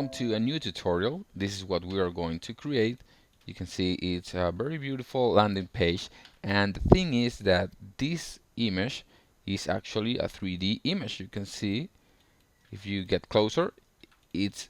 welcome to a new tutorial. This is what we are going to create. You can see it's a very beautiful landing page, and the thing is that this image is actually a 3D image. You can see if you get closer, it's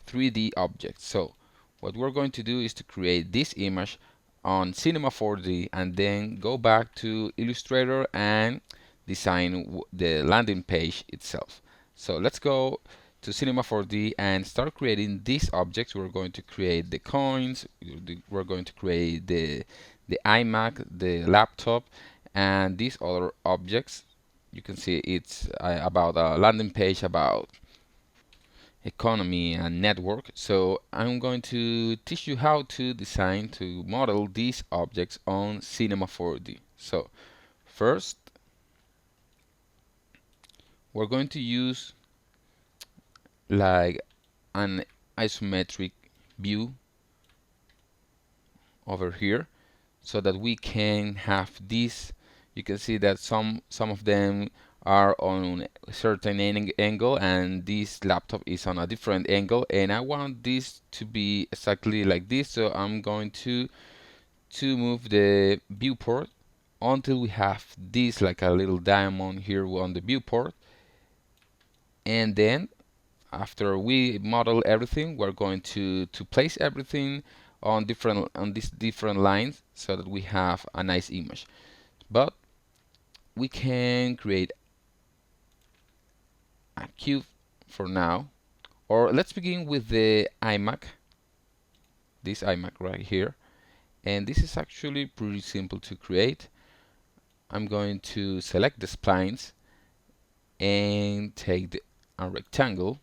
3D object. So what we're going to do is to create this image on Cinema 4D and then go back to Illustrator and design the landing page itself. So let's go to Cinema 4D and start creating these objects. We're going to create the coins, we're going to create the iMac, the laptop, and these other objects. You can see it's about a landing page about economy and network. So I'm going to teach you how to design, to model these objects on Cinema 4D. So first, we're going to use like an isometric view over here so that we can have this. You can see that some of them are on a certain angle and this laptop is on a different angle, and I want this to be exactly like this, so I'm going to move the viewport until we have this like a little diamond here on the viewport. And then after we model everything, we're going to place everything on these different lines so that we have a nice image. But we can create a cube for now, or let's begin with the iMac, this iMac right here. And this is actually pretty simple to create. I'm going to select the splines and take a rectangle,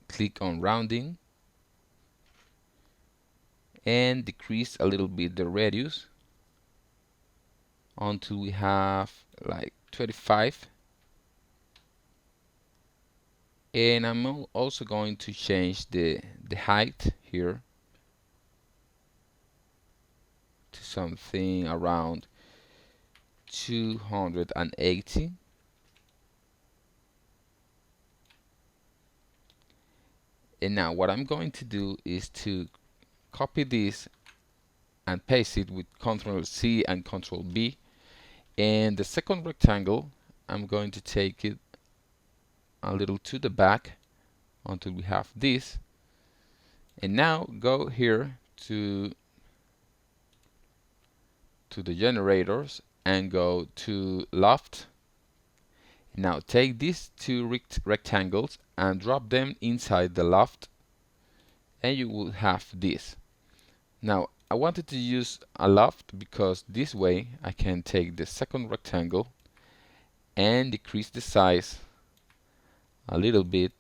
click on rounding, and decrease a little bit the radius until we have like 25. And I'm also going to change the height here to something around 280. And now what I'm going to do is to copy this and paste it with Ctrl C and Ctrl B. And the second rectangle, I'm going to take it a little to the back until we have this. And now go here to the generators and go to loft. Now take these two rectangles and drop them inside the loft, and you will have this. Now I wanted to use a loft because this way I can take the second rectangle and decrease the size a little bit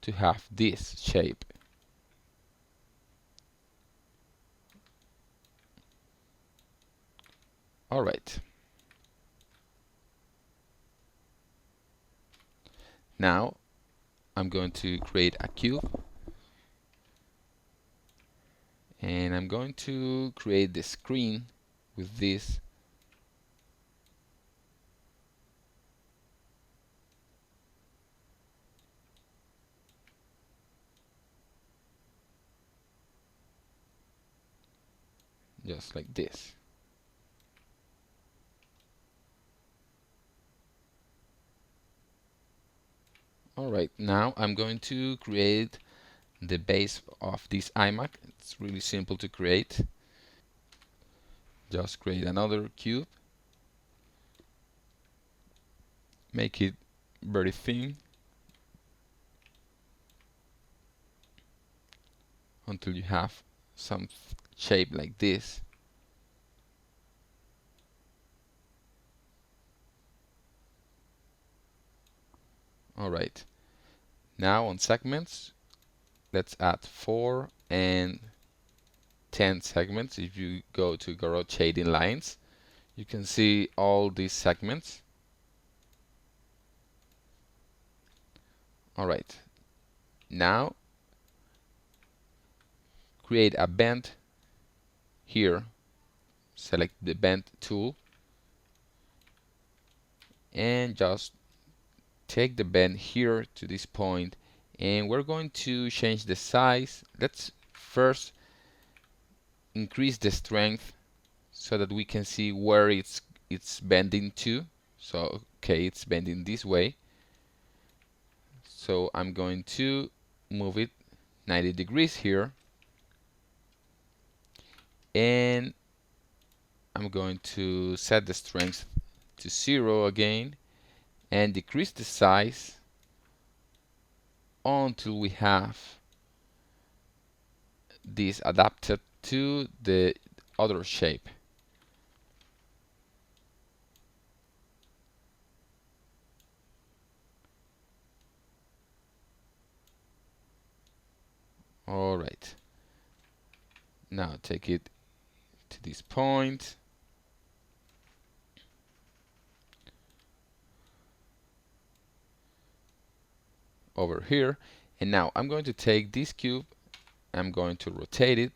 to have this shape. Alright. Now I'm going to create a cube, and I'm going to create the screen with this. Just like this. Alright, now I'm going to create the base of this iMac. It's really simple to create. Just create another cube, make it very thin until you have some shape like this. Alright, now on segments, let's add 4 and 10 segments. If you go to garage shading lines, you can see all these segments. Alright, now create a bend here select the bend tool and just take the bend here to this point, and we're going to change the size. Let's first increase the strength so that we can see where it's bending to. So okay, it's bending this way, so I'm going to move it 90 degrees here, and I'm going to set the strength to 0 again and decrease the size until we have this adapted to the other shape. Alright, now take it to this point, over here, and now I'm going to take this cube, I'm going to rotate it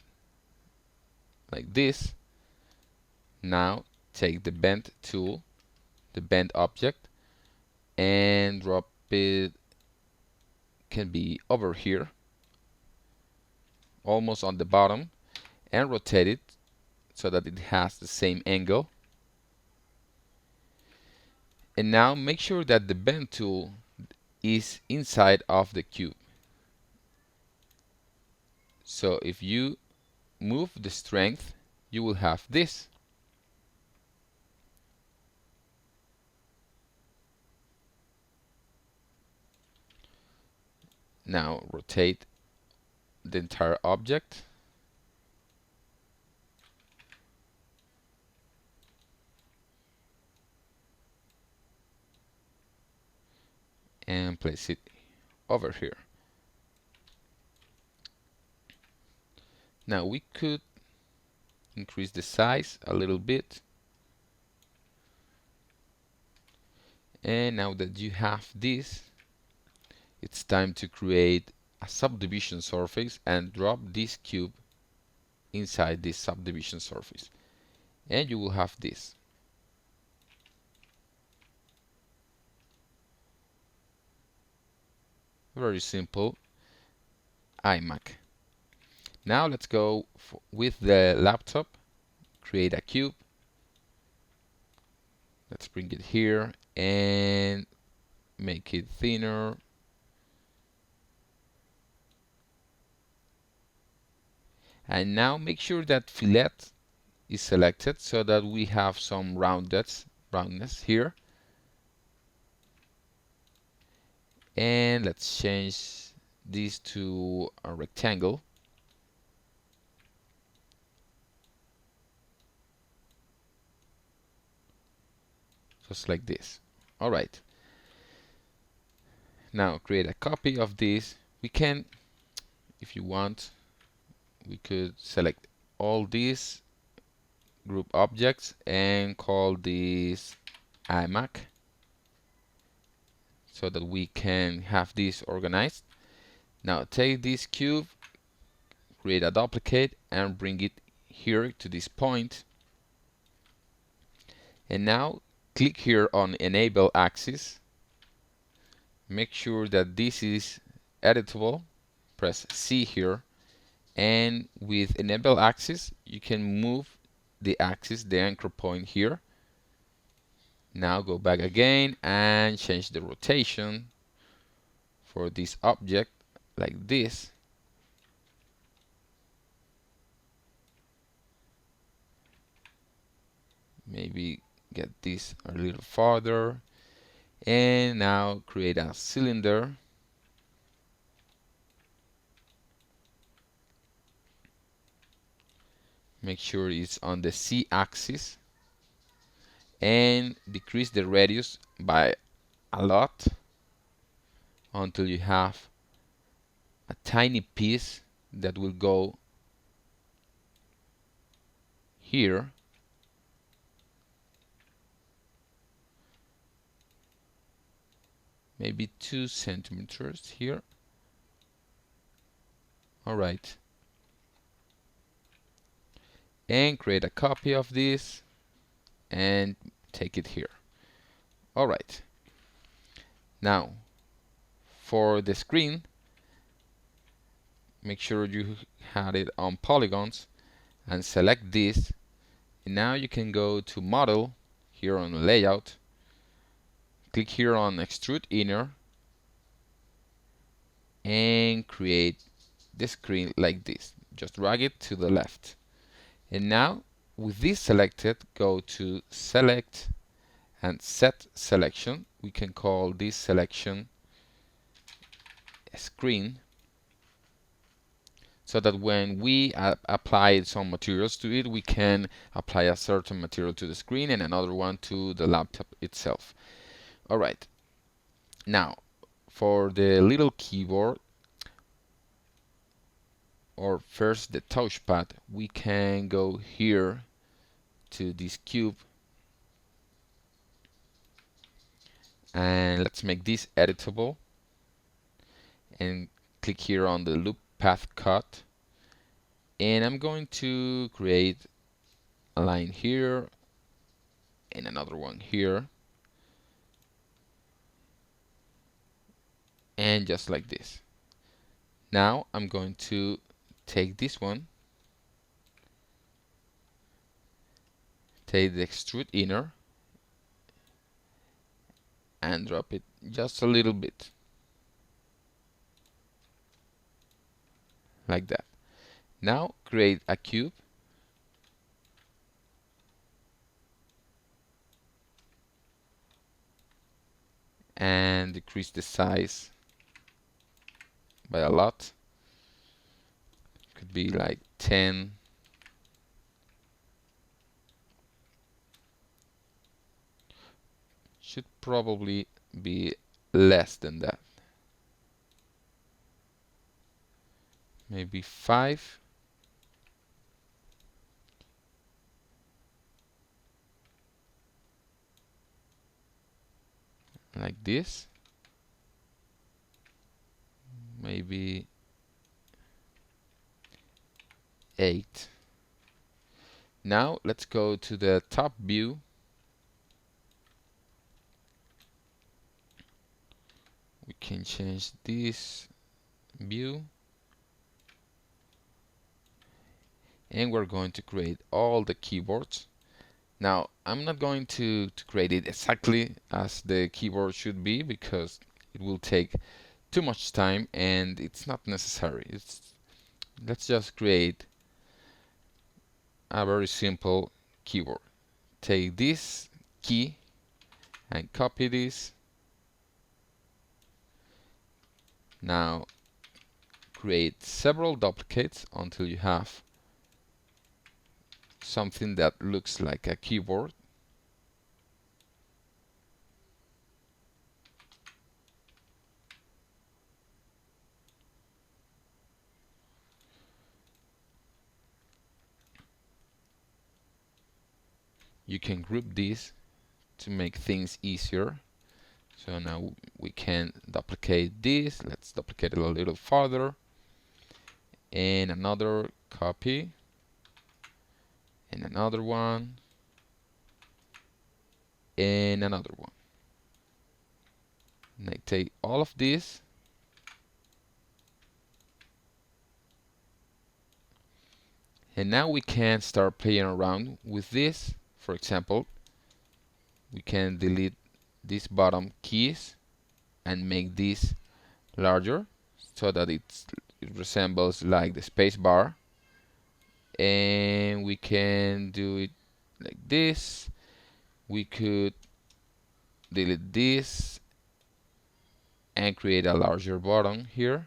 like this. Now take the bend tool, the bend object, and drop it, can be over here, almost on the bottom, and rotate it so that it has the same angle. And now make sure that the bend tool is inside of the cube. So if you move the strength, you will have this. Now rotate the entire object. And place it over here. Now we could increase the size a little bit. And now that you have this, it's time to create a subdivision surface and drop this cube inside this subdivision surface. And you will have this. Very simple iMac. Now let's go with the laptop, create a cube. Let's bring it here and make it thinner. And now make sure that fillet is selected so that we have some roundness here. And let's change this to a rectangle. Just like this. Alright. Now create a copy of this. We can, if you want, we could select all these group objects and call this iMac so that we can have this organized. Now take this cube, create a duplicate and bring it here to this point. And now click here on enable axis. Make sure that this is editable. Press C here, and with enable axis you can move the axis, the anchor point here. Now go back again and change the rotation for this object like this. Maybe get this a little farther, and now create a cylinder. Make sure it's on the C axis and decrease the radius by a lot until you have a tiny piece that will go here. Maybe 2 centimeters here. Alright. and create a copy of this and take it here. Alright, now for the screen, make sure you had it on polygons and select this. And now you can go to model here on layout, click here on extrude inner and create the screen like this. Just drag it to the left. And now with this selected, go to select and set selection. We can call this selection screen, so that when we apply some materials to it, we can apply a certain material to the screen and another one to the laptop itself. Alright, now for the little keyboard, or first the touchpad, we can go here to this cube and let's make this editable and click here on the loop path cut, and I'm going to create a line here and another one here, and just like this. Now I'm going to take this one, take the extrude inner and drop it just a little bit like that. Now create a cube and decrease the size by a lot. Could be like 10. Should probably be less than that. Maybe 5. Like this. Maybe 8. Now let's go to the top view. We can change this view. And we're going to create all the keyboards. Now, I'm not going to create it exactly as the keyboard should be because it will take too much time and it's not necessary. Let's just create a very simple keyboard. Take this key and copy this. Now create several duplicates until you have something that looks like a keyboard. You can group these to make things easier. So now we can duplicate this. Let's duplicate it a little farther. And another copy. And another one. And another one. And I take all of this. And now we can start playing around with this. For example, we can delete these bottom keys and make this larger so that it resembles like the space bar. And we can do it like this. We could delete this and create a larger button here.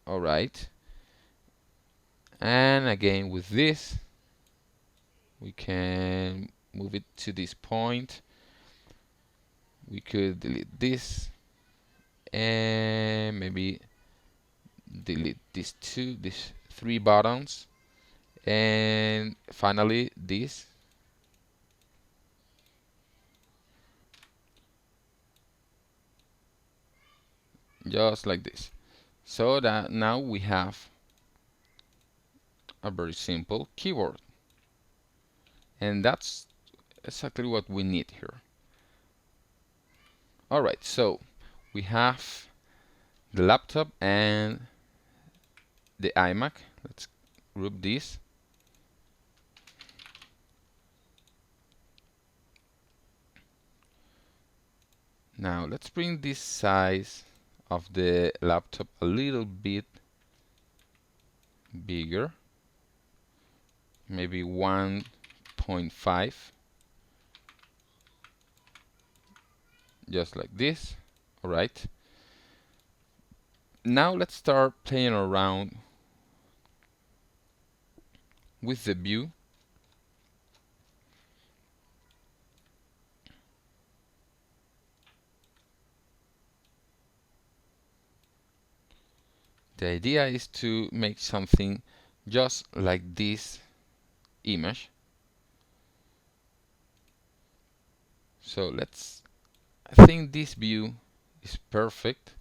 Alright. And again with this, we can move it to this point. We could delete this and maybe delete these three buttons, and finally this. Just like this. So that now we have a very simple keyboard. And that's exactly what we need here. Alright, so we have the laptop and the iMac. Let's group these. Now let's bring this size of the laptop a little bit bigger, maybe 1.5, just like this. Alright, now let's start playing around with the view. The idea is to make something just like this image. So I think this view is perfect.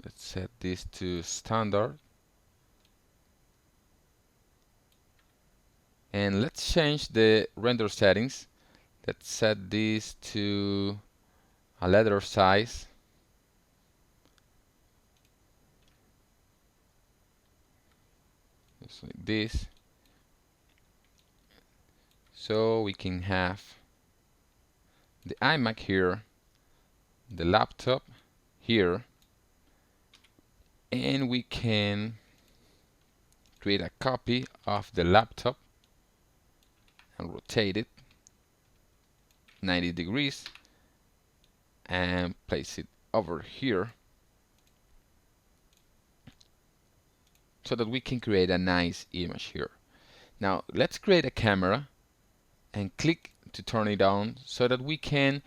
Let's set this to standard. And let's change the render settings. Let's set this to a letter size. Just like this. So we can have the iMac here, the laptop here, and we can create a copy of the laptop and rotate it 90 degrees and place it over here so that we can create a nice image here. Now let's create a camera and click to turn it on so that we can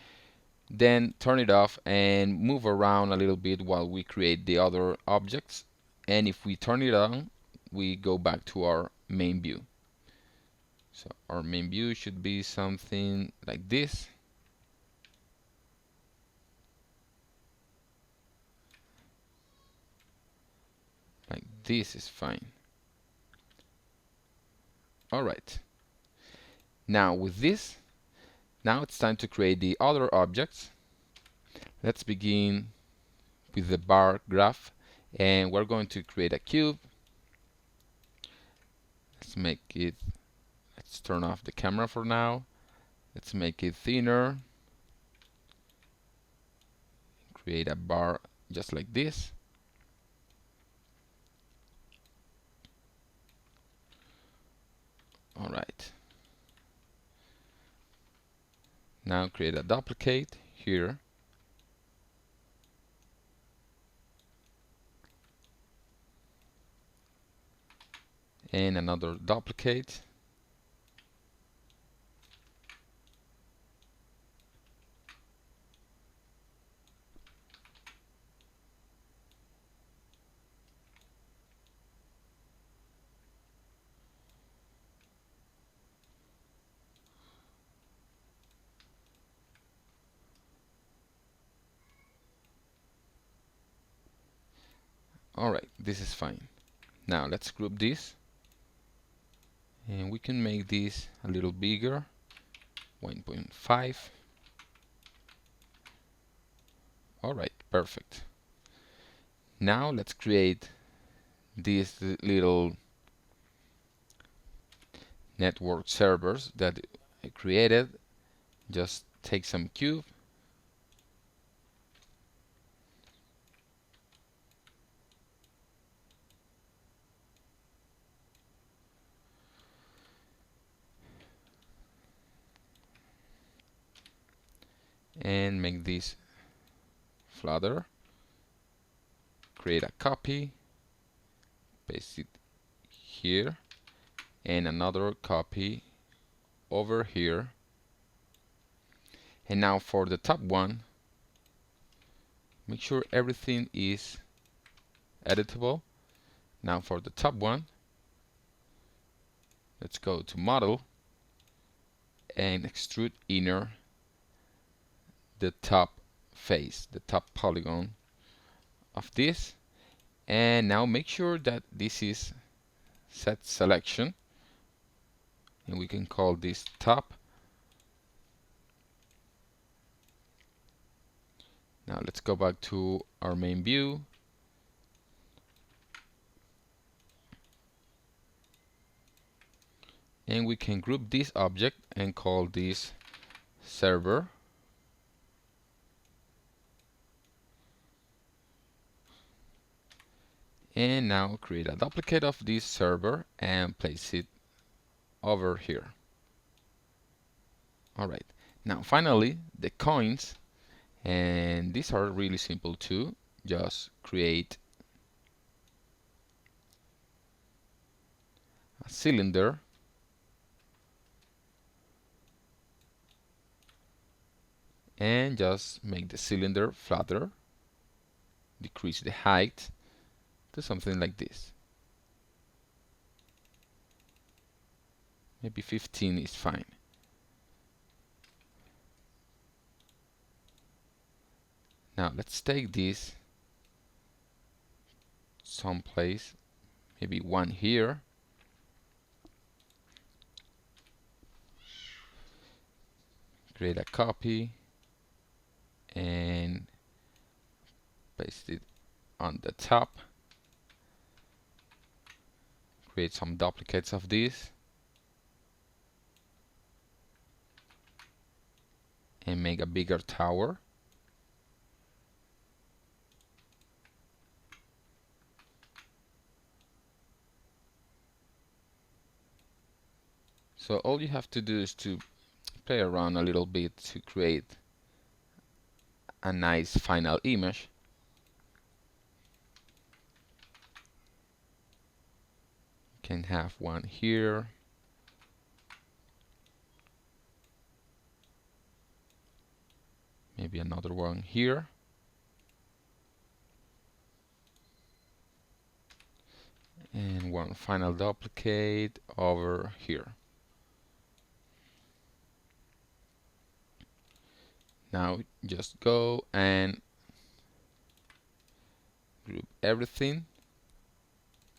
then turn it off and move around a little bit while we create the other objects. And if we turn it on, we go back to our main view. So our main view should be something like this. Like this is fine. Alright. Now with this, now it's time to create the other objects. Let's begin with the bar graph, and we're going to create a cube. Let's turn off the camera for now. Let's make it thinner. Create a bar just like this. Alright. Now create a duplicate here. And another duplicate. Alright, this is fine. Now let's group this. And we can make this a little bigger, 1.5. Alright, perfect. Now let's create these little network servers that I created. Just take some cube, and make this flatter. Create a copy, paste it here, and another copy over here. And now for the top one, make sure everything is editable. Now for the top one, let's go to model and extrude inner the top face, the top polygon of this, and now make sure that this is set selection, and we can call this top. Now let's go back to our main view, and we can group this object and call this server. And now create a duplicate of this server and place it over here. Alright, now finally the coins, and these are really simple too. Just create a cylinder and just make the cylinder flatter, decrease the height to something like this. Maybe 15 is fine. Now let's take this someplace, maybe one here. Create a copy and paste it on the top. Create some duplicates of this and make a bigger tower. So all you have to do is to play around a little bit to create a nice final image. You can have one here, maybe another one here, and one final duplicate over here. Now just go and group everything.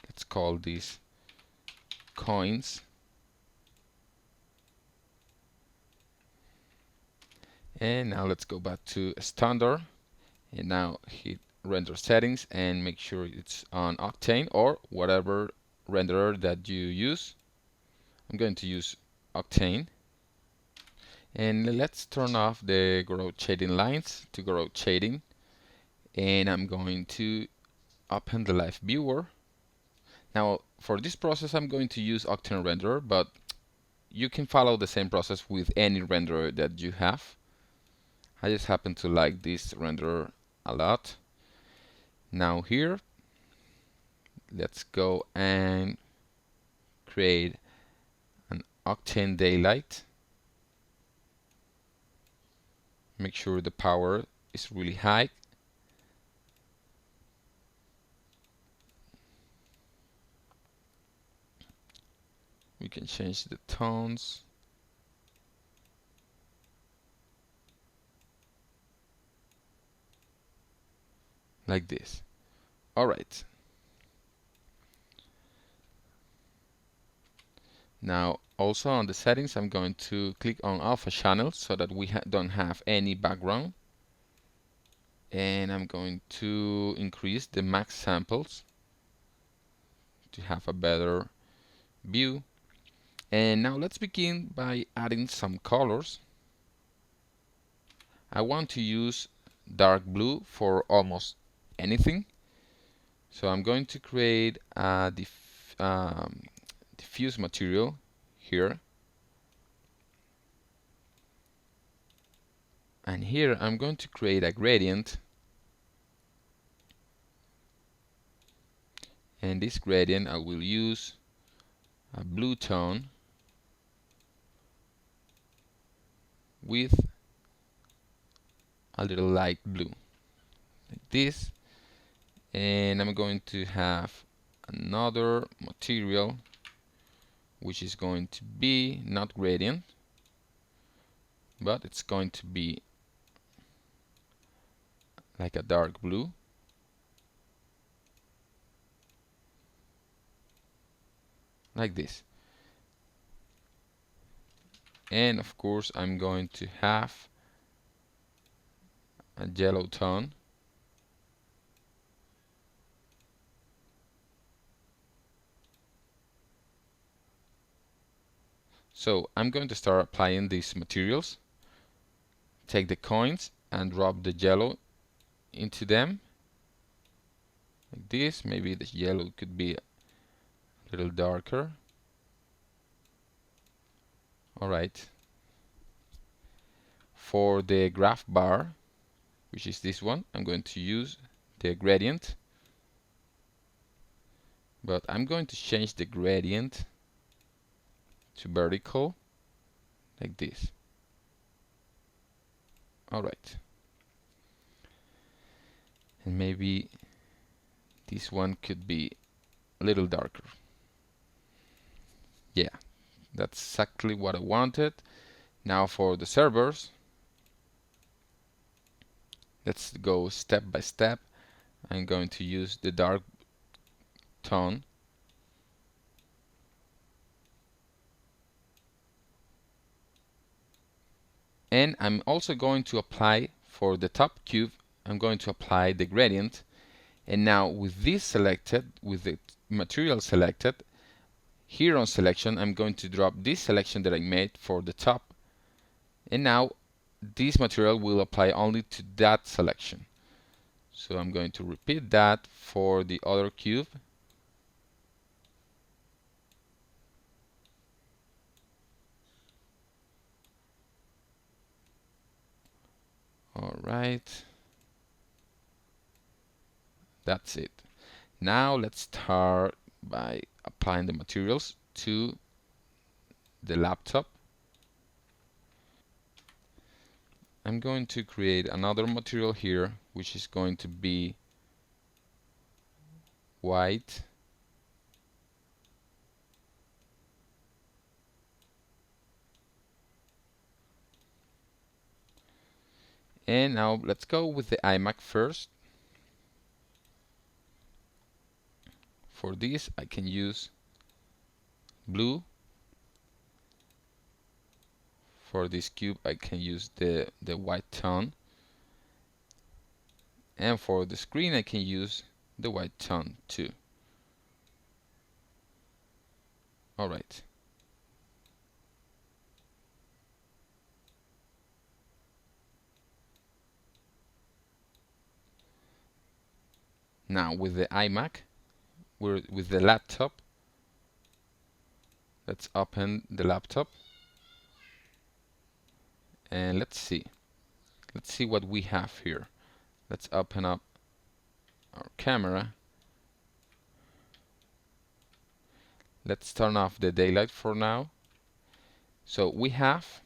Let's call this coins. And now let's go back to standard, and now hit render settings and make sure it's on Octane or whatever renderer that you use. I'm going to use Octane. And let's turn off the growth shading lines to growth shading, and I'm going to open the live viewer. Now for this process I'm going to use Octane renderer, but you can follow the same process with any renderer that you have. I just happen to like this renderer a lot. Now here let's go and create an Octane daylight. Make sure the power is really high. We can change the tones. Like this. Alright. Now also on the settings I'm going to click on alpha channel so that we don't have any background. And I'm going to increase the max samples to have a better view. And now let's begin by adding some colors. I want to use dark blue for almost anything. So I'm going to create a diffuse material here. And here I'm going to create a gradient. And this gradient I will use a blue tone with a little light blue, like this. And I'm going to have another material which is going to be not gradient, but it's going to be like a dark blue. like this. And of course I'm going to have a yellow tone. So I'm going to start applying these materials. Take the coins and drop the yellow into them like this. Maybe the yellow could be a little darker. Alright. For the graph bar, which is this one, I'm going to use the gradient, but I'm going to change the gradient to vertical like this. Alright. And maybe this one could be a little darker. Yeah, that's exactly what I wanted. Now for the servers, let's go step by step. I'm going to use the dark tone. And I'm also going to apply for the top cube, I'm going to apply the gradient. And now with this selected, with the material selected, here on selection, I'm going to drop this selection that I made for the top. And now this material will apply only to that selection. So I'm going to repeat that for the other cube. All right. That's it. Now let's start by applying the materials to the laptop. I'm going to create another material here, which is going to be white. And now let's go with the iMac first. For this, I can use blue. For this cube, I can use the white tone. And for the screen, I can use the white tone too. Alright. Now with the iMac, with the laptop. Let's open the laptop. And let's see. Let's see what we have here. Let's open up our camera. Let's turn off the daylight for now. So we have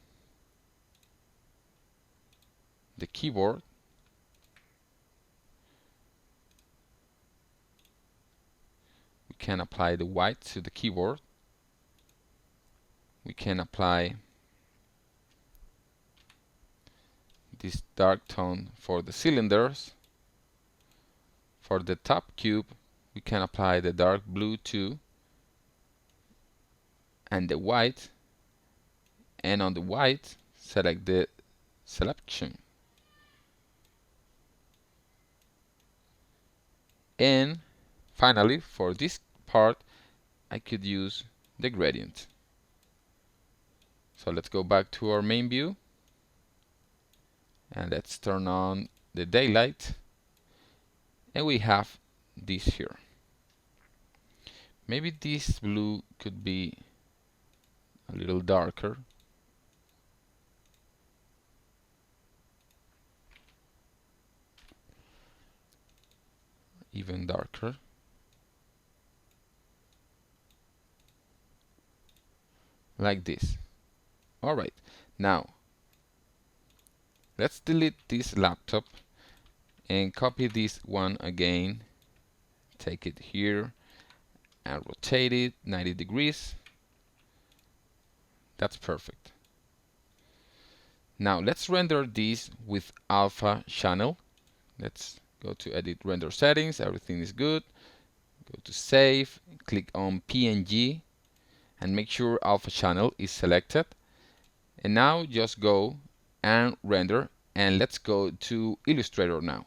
the keyboard. We can apply the white to the keyboard. We can apply this dark tone for the cylinders. For the top cube, we can apply the dark blue too, and the white. And on the white, select the selection. And finally, for this part, I could use the gradient. So let's go back to our main view. And let's turn on the daylight. And we have this here. Maybe this blue could be a little darker. Even darker. Like this. Alright, now let's delete this laptop and copy this one again. Take it here and rotate it 90 degrees. That's perfect. Now let's render this with alpha channel. Let's go to edit render settings. Everything is good. Go to save. Click on PNG. and make sure alpha channel is selected. And now just go and render, and let's go to Illustrator now.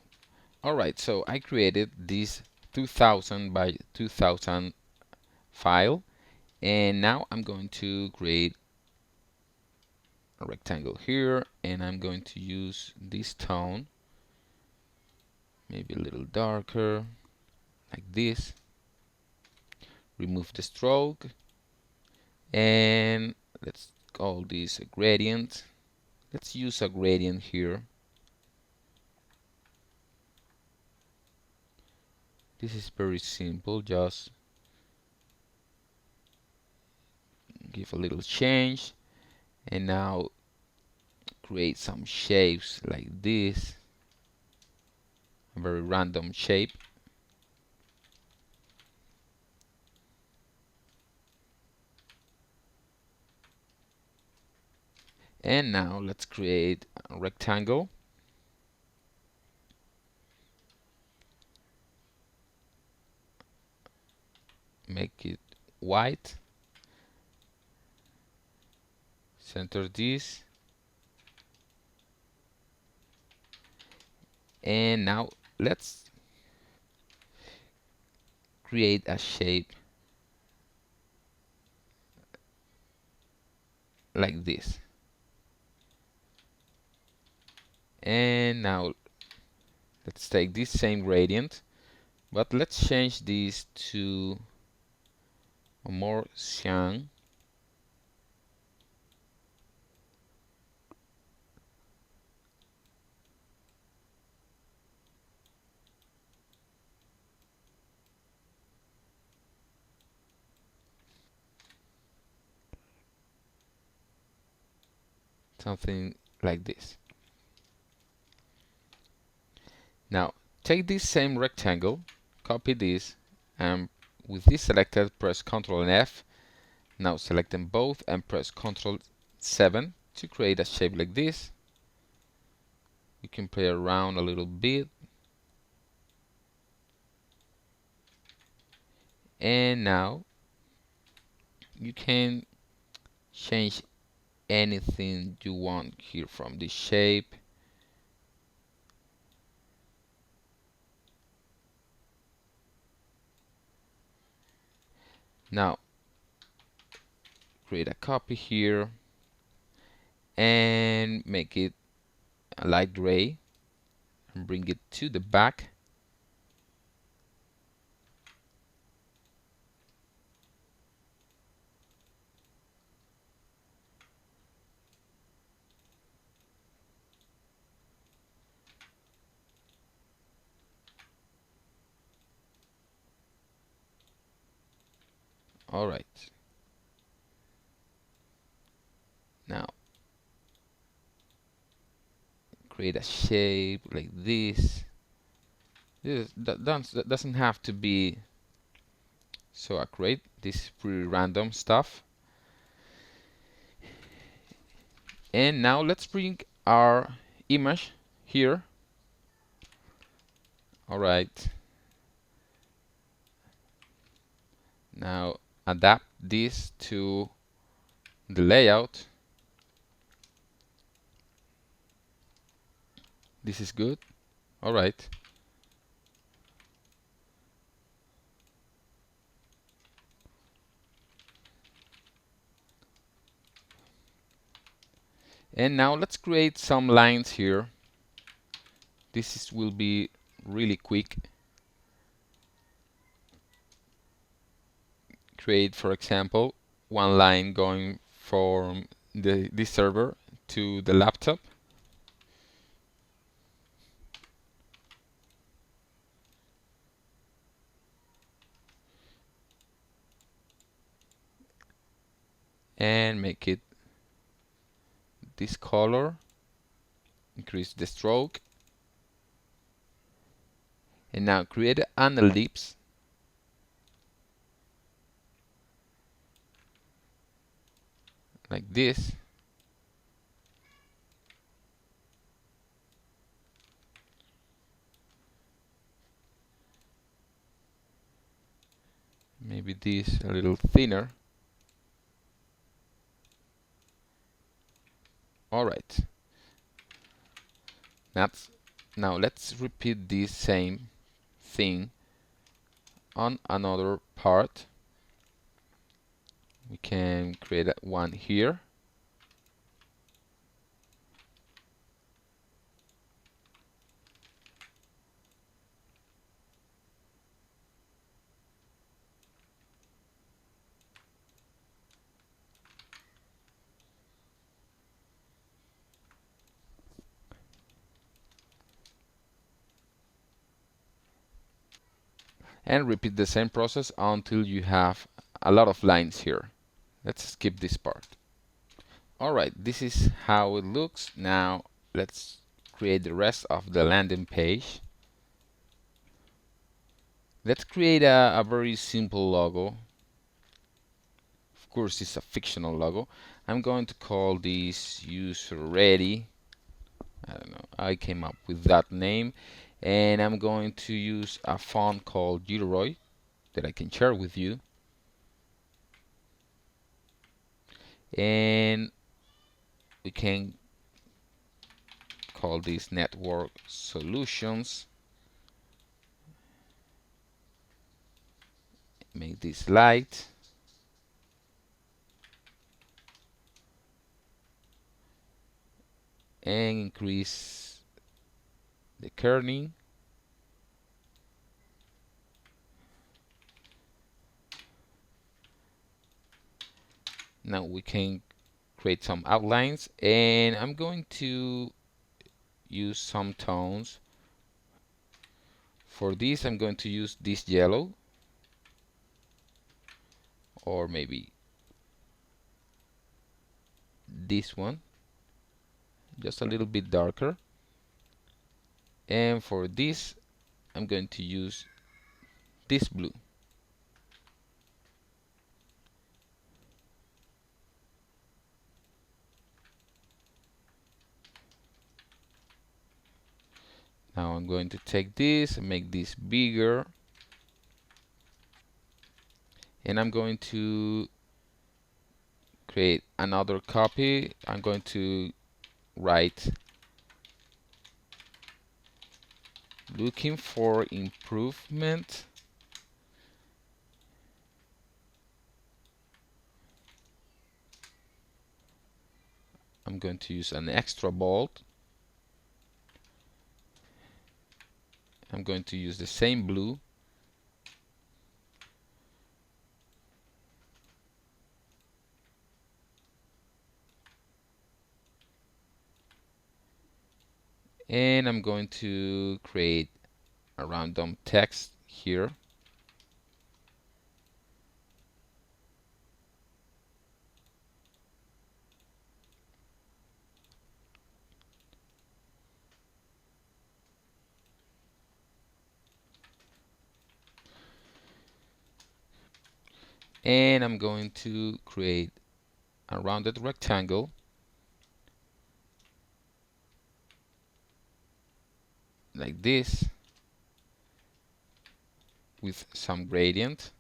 Alright, so I created this 2000 by 2000 file, and now I'm going to create a rectangle here, and I'm going to use this tone, maybe a little darker, like this. Remove the stroke, and let's call this a gradient. Let's use a gradient here. This is very simple, just give a little change, and now create some shapes like this, a very random shape. And now let's create a rectangle. Make it white. Center this. And now let's create a shape like this. And now let's take this same gradient, but let's change this to a more cyan. Something like this. Now take this same rectangle, copy this, and with this selected, press Ctrl and F. Now select them both and press Ctrl 7 to create a shape like this. You can play around a little bit. And now you can change anything you want here from this shape. Now create a copy here and make it a light gray and bring it to the back. Alright. Now create a shape like this. That doesn't have to be so accurate. This is pretty random stuff. And now let's bring our image here. Alright. Now adapt this to the layout. This is good. Alright. And now let's create some lines here. Will be really quick. Create, for example, one line going from this server to the laptop. And make it this color. Increase the stroke. And now create an ellipse. Like this. Maybe this a little thinner. All right. Now let's repeat this same thing on another part. We can create one here. And repeat the same process until you have a lot of lines here. Let's skip this part. Alright, this is how it looks. Now let's create the rest of the landing page. Let's create a very simple logo. Of course, it's a fictional logo. I'm going to call this user ready. I don't know, I came up with that name. And I'm going to use a font called Gilroy that I can share with you. And we can call this network solutions. Make this light. And increase the kerning. Now we can create some outlines, and I'm going to use some tones. For this, I'm going to use this yellow, or maybe this one, just a little bit darker. And for this, I'm going to use this blue. Now I'm going to take this and make this bigger. And I'm going to create another copy. I'm going to write looking for improvement. I'm going to use an extra bold. I'm going to use the same blue. And I'm going to create a random text here. And I'm going to create a rounded rectangle like this with some gradient.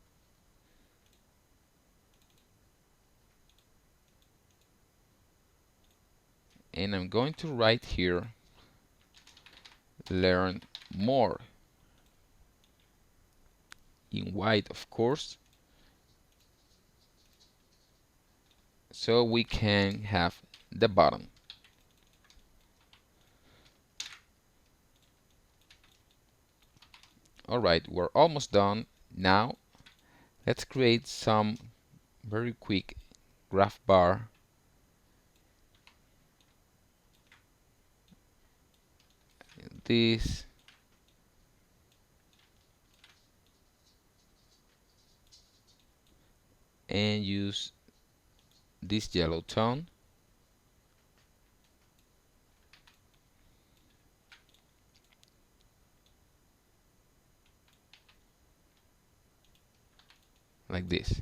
And I'm going to write here, learn more, in white, of course, so we can have the button. Alright, we're almost done. Now let's create some very quick graph bar. This. And use this yellow tone. Like this.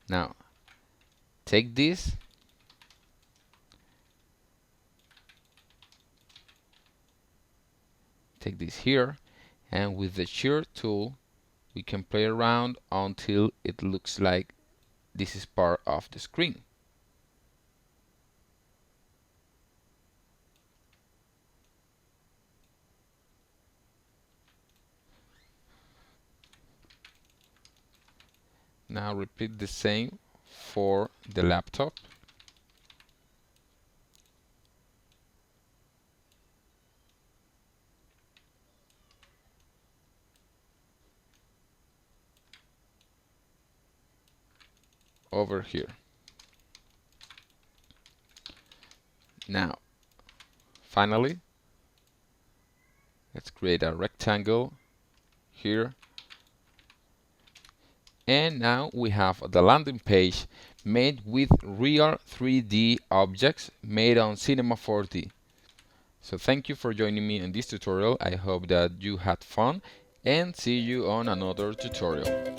Now take this, here, and with the shear tool we can play around until it looks like this is part of the screen. Now repeat the same for the laptop. Over here. Now, finally, let's create a rectangle here. And now we have the landing page made with real 3D objects made on Cinema 4D. So thank you for joining me in this tutorial. I hope that you had fun and see you on another tutorial.